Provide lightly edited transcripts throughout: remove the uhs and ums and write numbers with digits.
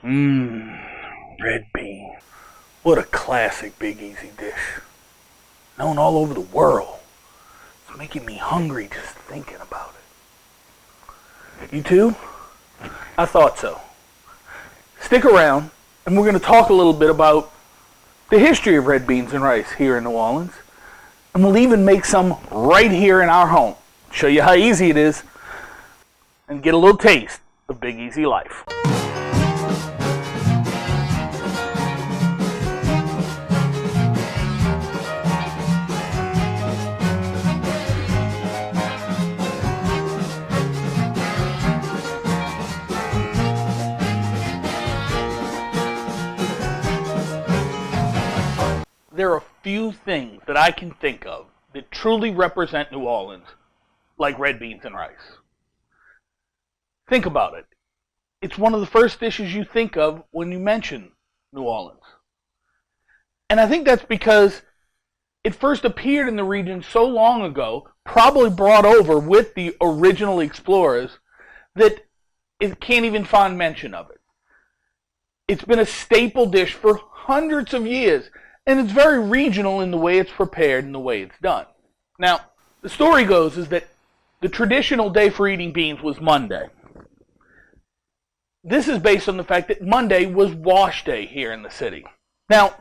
Mmm, red bean. What a classic Big Easy dish. Known all over the world. It's making me hungry just thinking about it. You too? I thought so. Stick around, and we're going to talk a little bit about the history of red beans and rice here in New Orleans. And we'll even make some right here in our home. Show you how easy it is, and get a little taste of Big Easy life. There are few things that I can think of that truly represent New Orleans like red beans and rice. Think about it. It's one of the first dishes you think of when you mention New Orleans. And I think that's because it first appeared in the region so long ago, probably brought over with the original explorers, that it can't even find mention of it. It's been a staple dish for hundreds of years. And it's very regional in the way it's prepared and the way it's done. Now, the story goes is that the traditional day for eating beans was Monday. This is based on the fact that Monday was wash day here in the city. Now,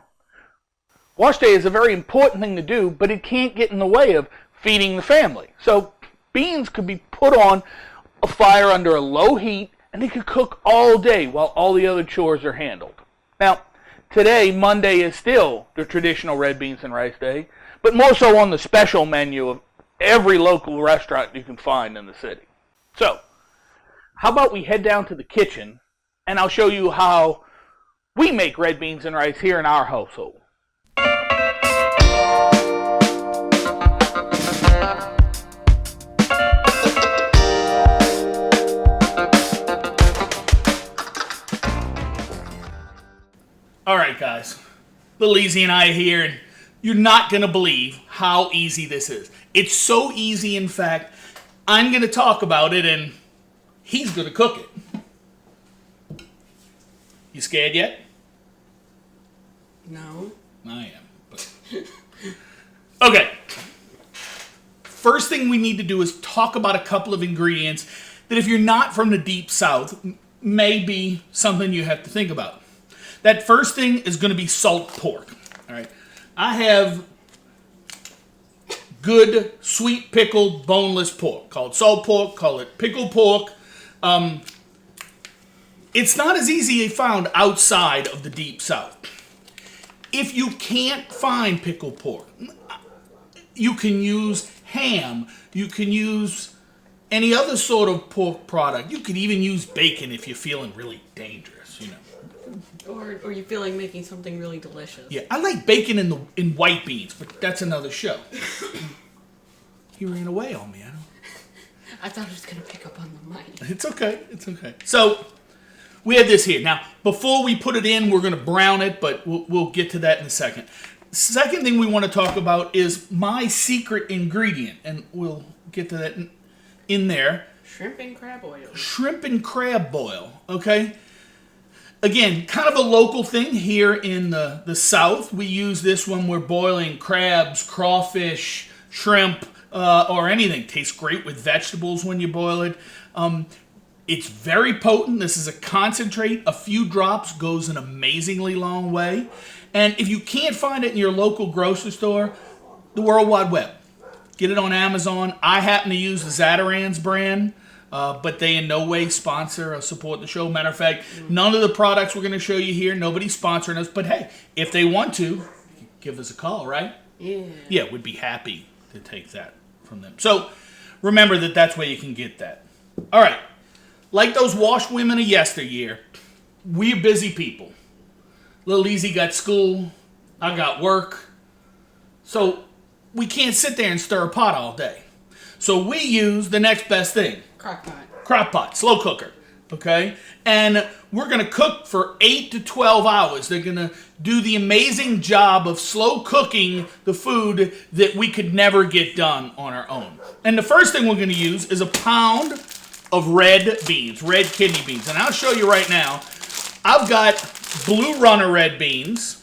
wash day is a very important thing to do, but it can't get in the way of feeding the family. So beans could be put on a fire under a low heat, and they could cook all day while all the other chores are handled. Now, today, Monday is still the traditional red beans and rice day, but more so on the special menu of every local restaurant you can find in the city. So, how about we head down to the kitchen, and I'll show you how we make red beans and rice here in our household. Alright guys, Little Easy and I are here, and you're not going to believe how easy this is. It's so easy, in fact, I'm going to talk about it and he's going to cook it. You scared yet? No. I am. But... Okay. First thing we need to do is talk about a couple of ingredients that if you're not from the Deep South, may be something you have to think about. That first thing is going to be salt pork. All right, I have good sweet pickled boneless pork. Call it salt pork. Call it pickled pork. It's not as easy found outside of the Deep South. If you can't find pickled pork, you can use ham. You can use any other sort of pork product. You could even use bacon if you're feeling really dangerous, you know. Or you feel like making something really delicious. Yeah, I like bacon in white beans, but that's another show. He ran away on me. I thought I was going to pick up on the mic. It's okay. It's okay. So, we have this here. Now, before we put it in, we're going to brown it, but we'll get to that in a second. Second thing we want to talk about is my secret ingredient, and we'll get to that in there. Shrimp and crab oil. Shrimp and crab boil, okay? Again, kind of a local thing here in the South. We use this when we're boiling crabs, crawfish, shrimp, or anything. Tastes great with vegetables when you boil it. It's very potent. This is a concentrate. A few drops goes an amazingly long way. And if you can't find it in your local grocery store, the World Wide Web. Get it on Amazon. I happen to use the Zatarain's brand. But they in no way sponsor or support the show. Matter of fact, none of the products we're going to show you here, nobody's sponsoring us. But hey, if they want to, give us a call, right? Yeah. Yeah, we'd be happy to take that from them. So remember that that's where you can get that. All right. Like those washwomen of yesteryear, we're busy people. Little Easy got school. I got work. So we can't sit there and stir a pot all day. So we use the next best thing. Crock pot, slow cooker, okay? And we're going to cook for 8 to 12 hours. They're going to do the amazing job of slow cooking the food that we could never get done on our own. And the first thing we're going to use is a pound of red beans, red kidney beans. And I'll show you right now, I've got Blue Runner red beans,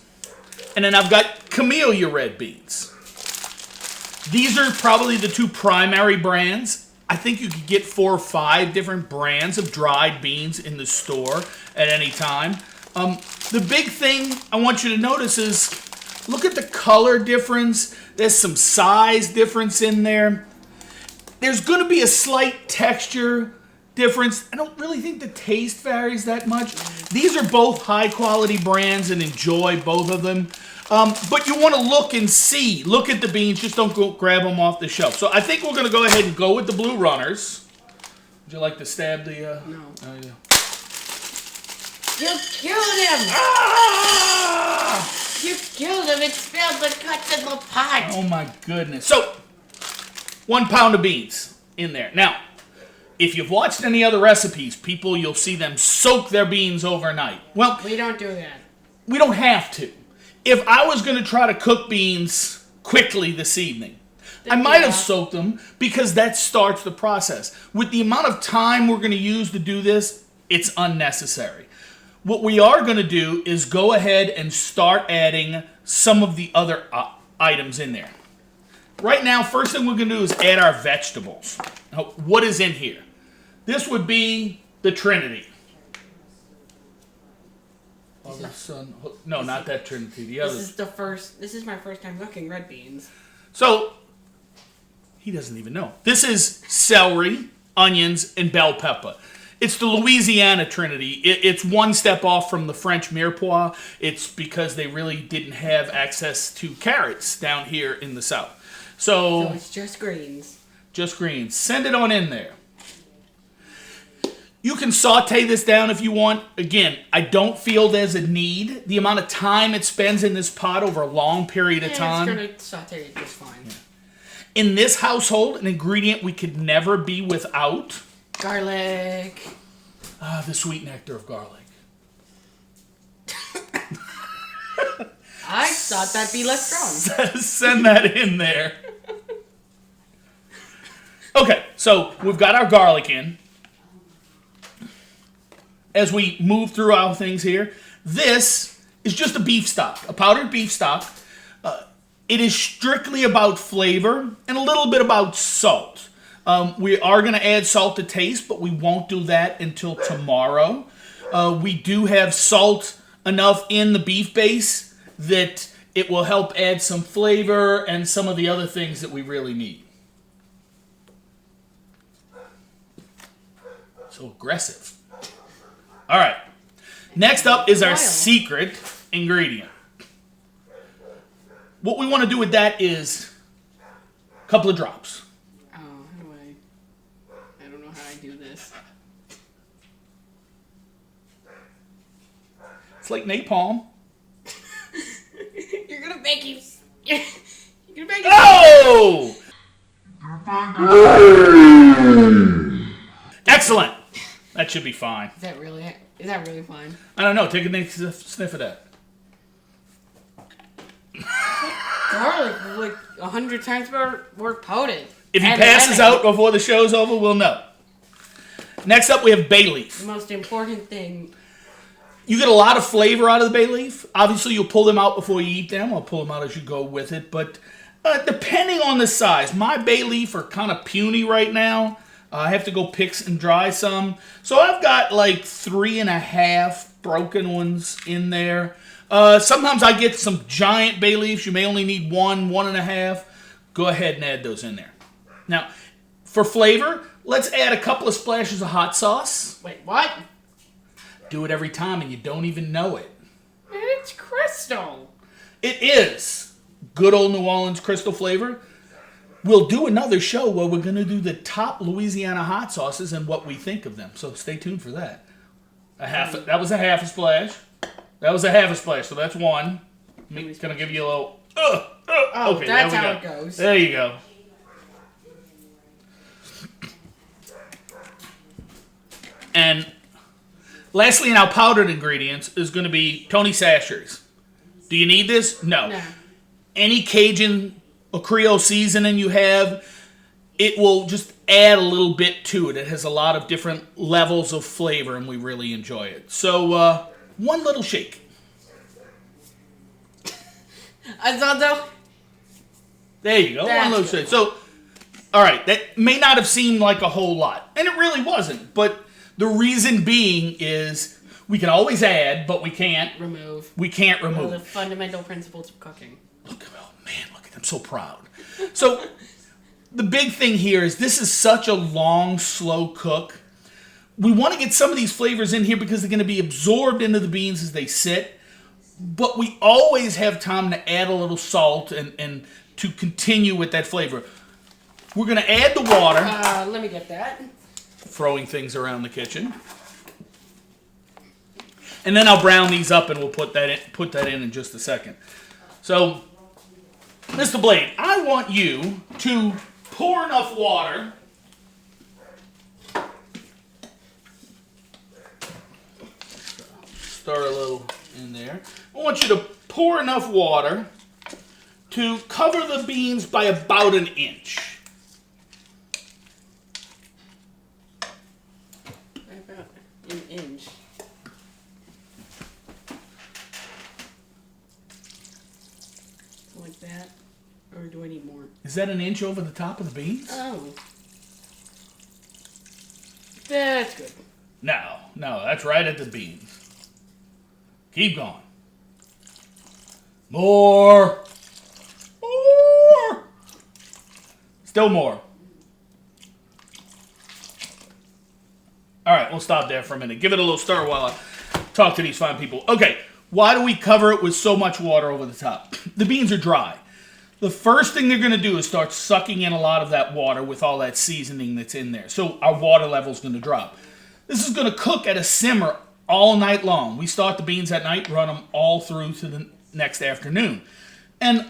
and then I've got Camellia red beans. These are probably the two primary brands. I think you could get 4 or 5 different brands of dried beans in the store at any time. The big thing I want you to notice is, look at the color difference. There's some size difference in there. There's going to be a slight texture difference. I don't really think the taste varies that much. These are both high quality brands and enjoy both of them. But you want to look and see. Look at the beans. Just don't go grab them off the shelf. So I think we're going to go ahead and go with the Blue Runners. Would you like to stab the... No. Oh, yeah. You killed him! Ah! You killed him! It spilled the guts in the pot! Oh my goodness. So, 1 pound of beans in there. Now, if you've watched any other recipes, you'll see them soak their beans overnight. Well, We don't do that. we don't have to. If I was going to try to cook beans quickly this evening, I might have soaked them because that starts the process. With the amount of time we're going to use to do this, it's unnecessary. What we are going to do is go ahead and start adding some of the other items in there. Right now, first thing we're going to do is add our vegetables. Now, what is in here? This would be the Trinity. No, not that Trinity. The other. This is my first time cooking red beans. So, he doesn't even know. This is celery, onions, and bell pepper. It's the Louisiana Trinity. It's one step off from the French mirepoix. It's because they really didn't have access to carrots down here in the South. So it's just greens. Just greens. Send it on in there. You can saute this down if you want. Again, I don't feel there's a need. The amount of time it spends in this pot over a long period of time. It's going to saute it just fine. Yeah. In this household, an ingredient we could never be without. Garlic. The sweet nectar of garlic. I thought that'd be less strong. Send that in there. Okay, so we've got our garlic in. As we move through our things here, this is just a beef stock, a powdered beef stock. It is strictly about flavor and a little bit about salt. We are going to add salt to taste, but we won't do that until tomorrow. We do have salt enough in the beef base that it will help add some flavor and some of the other things that we really need. So aggressive. All right. Next up is our secret ingredient. What we want to do with that is a couple of drops. Oh, how do I don't know how I do this. It's like napalm. You're gonna make him. You're gonna make him. Oh! Excellent. That should be fine. Is that really fine? I don't know. Take a sniff of that. Garlic like 100 times more potent. If he passes out before the show's over, we'll know. Next up, we have bay leaf. The most important thing. You get a lot of flavor out of the bay leaf. Obviously, you'll pull them out before you eat them. I'll pull them out as you go with it. But depending on the size, my bay leaf are kind of puny right now. I have to go pick and dry some. So I've got like 3.5 broken ones in there. Sometimes I get some giant bay leaves. You may only need 1.5. Go ahead and add those in there. Now, for flavor, let's add a couple of splashes of hot sauce. Wait, what? Do it every time and you don't even know it. It's crystal. It is good old New Orleans crystal flavor. We'll do another show where we're going to do the top Louisiana hot sauces and what we think of them. So stay tuned for that. That was a half a splash. That was a half a splash, so that's one. I'm going to give you a little... okay, that's there we how go. it goes. There you go. And lastly in our powdered ingredients is going to be Tony Chachere's. Do you need this? No. Any Cajun or Creole seasoning you have, it will just add a little bit to it. It has a lot of different levels of flavor, and we really enjoy it. So One little shake. I thought though. There you go. That's One little good. shake. So, all right, that may not have seemed like a whole lot, and it really wasn't. But the reason being is we can always add, but we can't. Remove. We can't One of remove. the fundamental principles of cooking. Look, oh man, look at them, so proud. So the big thing here is this is such a long, slow cook. We want to get some of these flavors in here because they're going to be absorbed into the beans as they sit. But we always have time to add a little salt and to continue with that flavor. We're going to add the water. Let me get that. Throwing things around the kitchen. And then I'll brown these up and we'll put that in just a second. So, Mr. Blade, I want you to pour enough water. Stir a little in there. I want you to pour enough water to cover the beans by about an inch. About an inch. Like that? Or do I need more? Is that an inch over the top of the beans? Oh. That's good. No, that's right at the beans. Keep going. More. More. Still more. All right, we'll stop there for a minute. Give it a little stir while I talk to these fine people. Okay, why do we cover it with so much water over the top? The beans are dry. The first thing they're going to do is start sucking in a lot of that water with all that seasoning that's in there. So our water level is going to drop. This is going to cook at a simmer all night long. We start the beans at night, run them all through to the next afternoon. And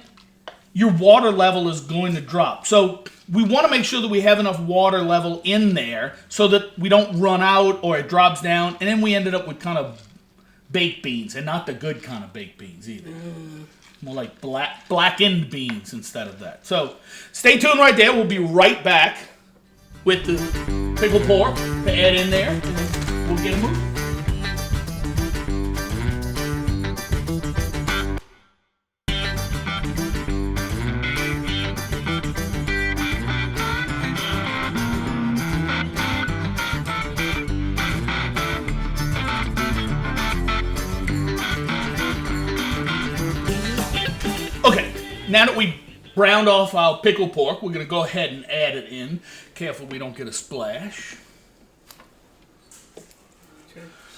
your water level is going to drop. So we want to make sure that we have enough water level in there so that we don't run out or it drops down. And then we ended up with kind of baked beans, and not the good kind of baked beans either. More like blackened beans instead of that. So stay tuned right there. We'll be right back with the pickled pork to add in there. We'll get it moving. Okay, now that we browned off our pickled pork, we're going to go ahead and add it in. Careful we don't get a splash.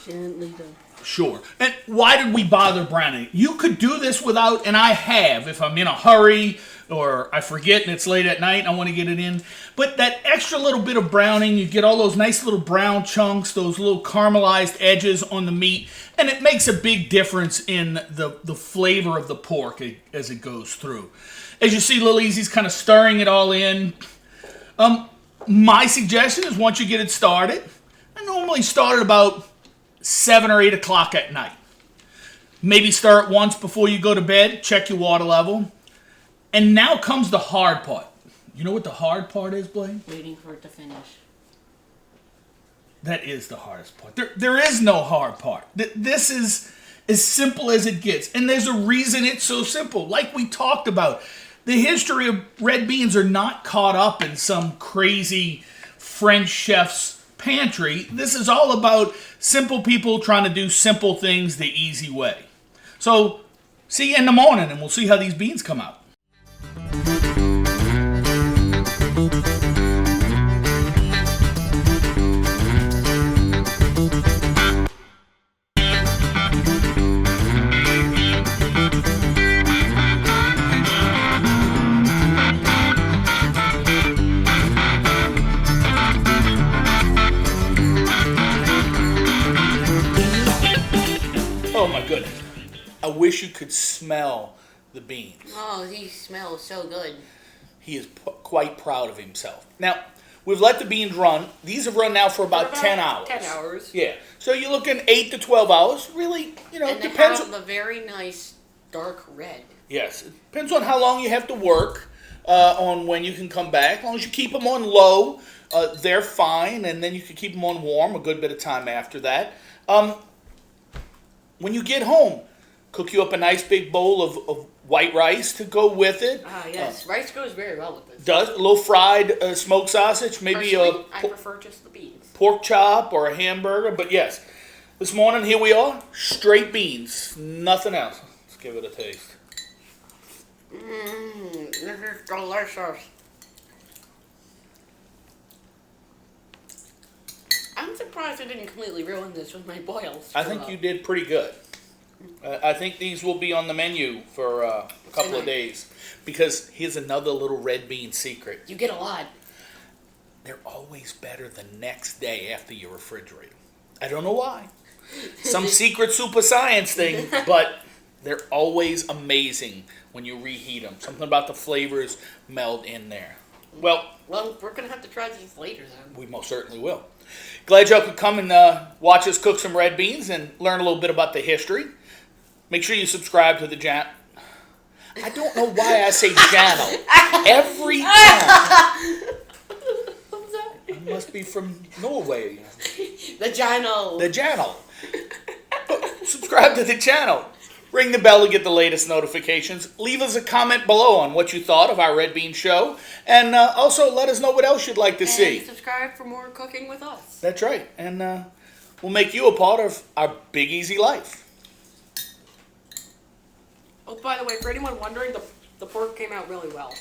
Gently though. Sure. And why did we bother browning? You could do this without, and I have, if I'm in a hurry or I forget and it's late at night and I want to get it in. But that extra little bit of browning, you get all those nice little brown chunks, those little caramelized edges on the meat, and it makes a big difference in the flavor of the pork as it goes through. As you see, Lil Easy's kind of stirring it all in. My suggestion is once you get it started, I normally start at about 7 or 8 o'clock at night. Maybe stir it once before you go to bed, check your water level. And now comes the hard part. You know what the hard part is, Blaine? Waiting for it to finish. That is the hardest part. There is no hard part. This is as simple as it gets. And there's a reason it's so simple. Like we talked about, the history of red beans are not caught up in some crazy French chef's pantry. This is all about simple people trying to do simple things the easy way. So, see you in the morning and we'll see how these beans come out. Oh my goodness. I wish you could smell the beans. Oh, these smell so good. He is quite proud of himself. Now, we've let the beans run. These have run now for about 10 hours. 10 hours. Yeah. So you're looking 8 to 12 hours. Really, And they depends. have a very nice dark red. Yes. It depends on how long you have to work, on when you can come back. As long as you keep them on low, they're fine. And then you can keep them on warm a good bit of time after that. when you get home, cook you up a nice big bowl of white rice to go with it. Ah, yes. Rice goes very well with this. Does a little fried smoked sausage, maybe Personally, I prefer just the beans. pork chop or a hamburger. But yes, this morning here we are, straight beans, nothing else. Let's give it a taste. This is delicious. I'm surprised I didn't completely ruin this with my boils. I think you did pretty good. I think these will be on the menu for a couple of days. Because here's another little red bean secret. You get a lot. They're always better the next day after you refrigerate them. I don't know why. Some secret super science thing, but they're always amazing when you reheat them. Something about the flavors meld in there. Well, Well, we're going to have to try these later then. we most certainly will. Glad y'all could come and watch us cook some red beans and learn a little bit about the history. Make sure you subscribe to the channel. I don't know why I say channel every time. What was that? I must be from Norway. The channel. The channel. Subscribe to the channel. Ring the bell to get the latest notifications. Leave us a comment below on what you thought of our Red Bean Show. And also let us know what else you'd like to see. Subscribe for more cooking with us. That's right. And we'll make you a part of our big, easy life. Oh, by the way, for anyone wondering, the pork came out really well.